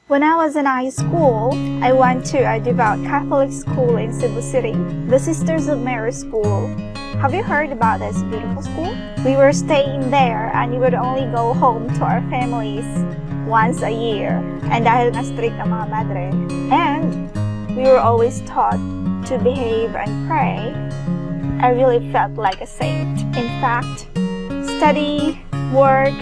When I was in high school, I went to a devout Catholic school in Cebu City, the Sisters of Mary School. Have you heard about this beautiful school? We were staying there and we would only go home to our families once a year. And dahil nga strict ang mga madre. And we were always taught to behave and pray. I really felt like a saint. In fact, study, work,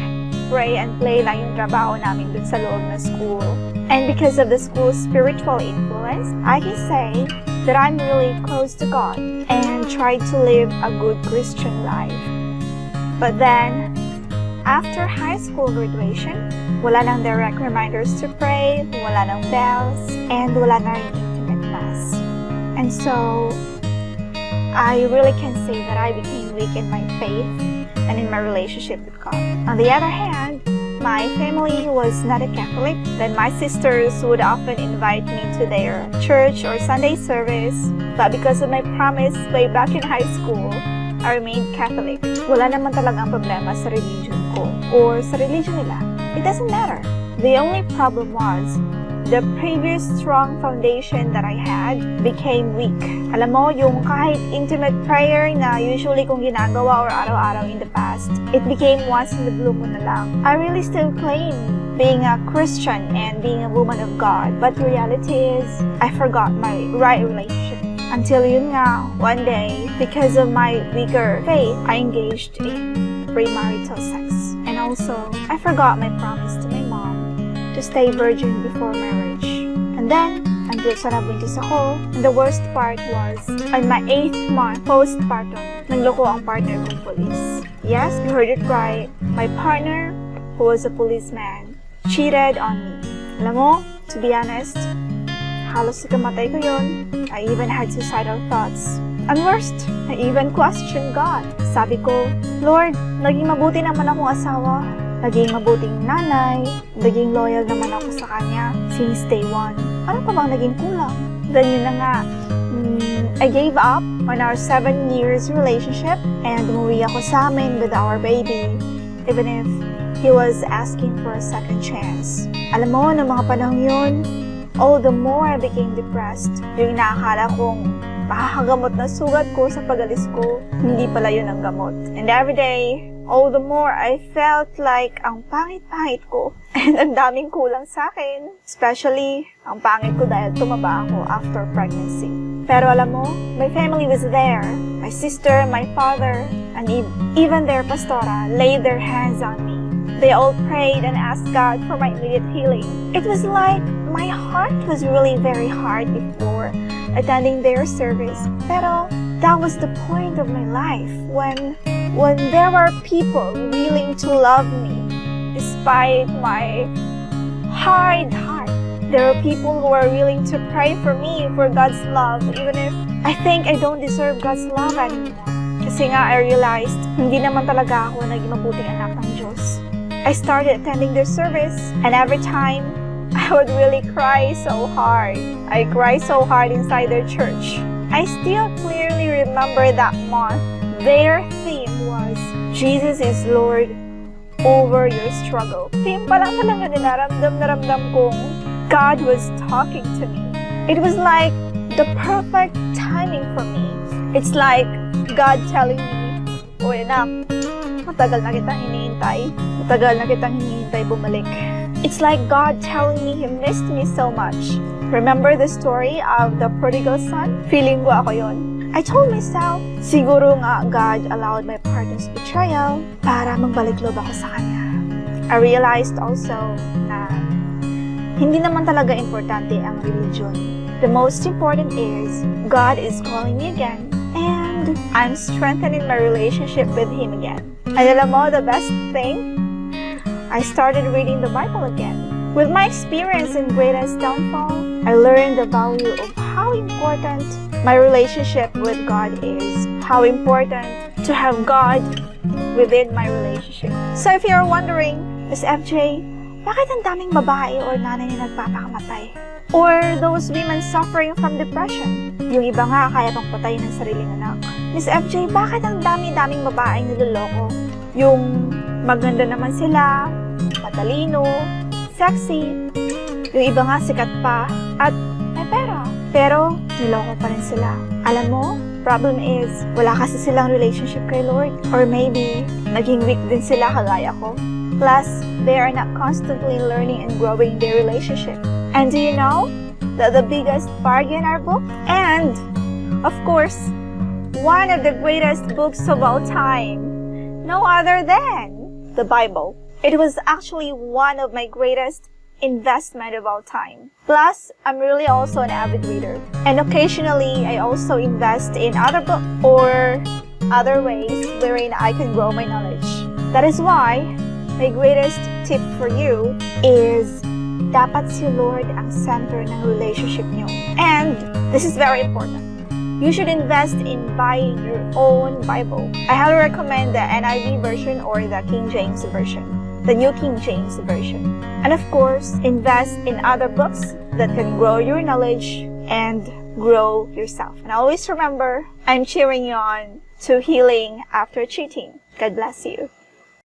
pray, and play lang yung trabaho namin dun sa loob ng school. And because of the school's spiritual influence, I can say that I'm really close to God and try to live a good Christian life. But then, after high school graduation, wala nang direct reminders to pray, wala nang bells, and wala na rin intimate mass. And so, I really can say that I became weak in my faith and in my relationship with God. On the other hand, my family was not a Catholic, then my sisters would often invite me to their church or Sunday service. But because of my promise way back in high school, I remained Catholic. Wala naman talagang problema sa religion ko or sa religion nila. It doesn't matter. The only problem was, the previous strong foundation that I had became weak. Alam mo, yung kahit intimate prayer na usually kong ginagawa or araw-araw in the past, it became once in the blue moon na lang. I really still claim being a Christian and being a woman of God, but the reality is, I forgot my right relationship. Until yun nga, one day, because of my weaker faith, I engaged in premarital sex. And also, I forgot my promise to my mom to stay virgin before marriage. And then, until sa nabuntis ako, and the worst part was, on my 8th month postpartum, nangloko ang partner kong police. Yes, you heard it right. My partner, who was a policeman, cheated on me. Alam mo, to be honest, halos ikamatay ko yun. I even had suicidal thoughts. And worst, I even questioned God. Sabi ko, Lord, naging mabuti naman akong asawa. Naging mabuting nanay, naging loyal naman ako sa kanya since day one. Ano pa bang naging kulang? Then yun na nga, I gave up on our 7 years relationship and umuwi ako sa amin with our baby, even if he was asking for a second chance. Alam mo, noong mga panahon yun, all the more I became depressed. Yung inaakala kong makakagamot na sugat ko sa pag-alis ko, hindi pala yun ang gamot. And every day, all the more I felt like ang pangit-pangit ko and ang daming kulang sa akin. Especially, ang pangit ko dahil tumaba ako after pregnancy. Pero alam mo, my family was there. My sister, my father, and even their pastora laid their hands on me. They all prayed and asked God for my immediate healing. It was like my heart was really very hard before attending their service. Pero that was the point of my life when there were people willing to love me despite my hard heart. There were people who were willing to pray for me for God's love even if I think I don't deserve God's love anymore. Kasi nga I realized hindi naman talaga ako naging mabuting anak ng Diyos. I started attending their service and every time I would really cry so hard. I cried so hard inside their church. I still clearly remember that month. Their theme was, Jesus is Lord over your struggle. Theme pa lang talaga naramdam kong God was talking to me. It was like the perfect timing for me. It's like God telling me, "Oy anak, matagal na kitang hinihintay. Matagal na kitang hinihintay bumalik." It's like God telling me He missed me so much. Remember the story of the prodigal son? Feeling ko ako yon. I told myself, siguro nga God allowed my partner's betrayal para magbalik loob ako sa kanya. I realized also na hindi naman talaga importante ang religion. The most important is God is calling me again and I'm strengthening my relationship with Him again. And alam mo, the best thing? I started reading the Bible again. With my experience in greatest downfall, I learned the value of how important my relationship with God is. How important to have God within my relationship. So if you're wondering, Miss FJ, bakit ang daming babae or nanay na nagpapakamatay? Or those women suffering from depression? Yung iba nga kaya pang patayin ng sariling anak. Miss FJ, bakit ang dami-daming babaeng niloloko? Yung maganda naman sila, matalino, sexy, Yung iba nga sikat pa at may pera. Pero, niloko pa rin sila. Alam mo, problem is, wala kasi silang relationship kay Lord. Or maybe, naging weak din sila kagaya ko. Plus, they are not constantly learning and growing their relationship. And do you know that the biggest bargain in our book? And, of course, one of the greatest books of all time, no other than the Bible. It was actually one of my greatest investment of all time. Plus, I'm really also an avid reader. And occasionally, I also invest in other books or other ways wherein I can grow my knowledge. That is why, my greatest tip for you is dapat si Lord ang center ng relationship niyo. And this is very important. You should invest in buying your own Bible. I highly recommend the NIV version or the King James version, the New King James version. And of course, invest in other books that can grow your knowledge and grow yourself. And always remember, I'm cheering you on to healing after cheating. God bless you.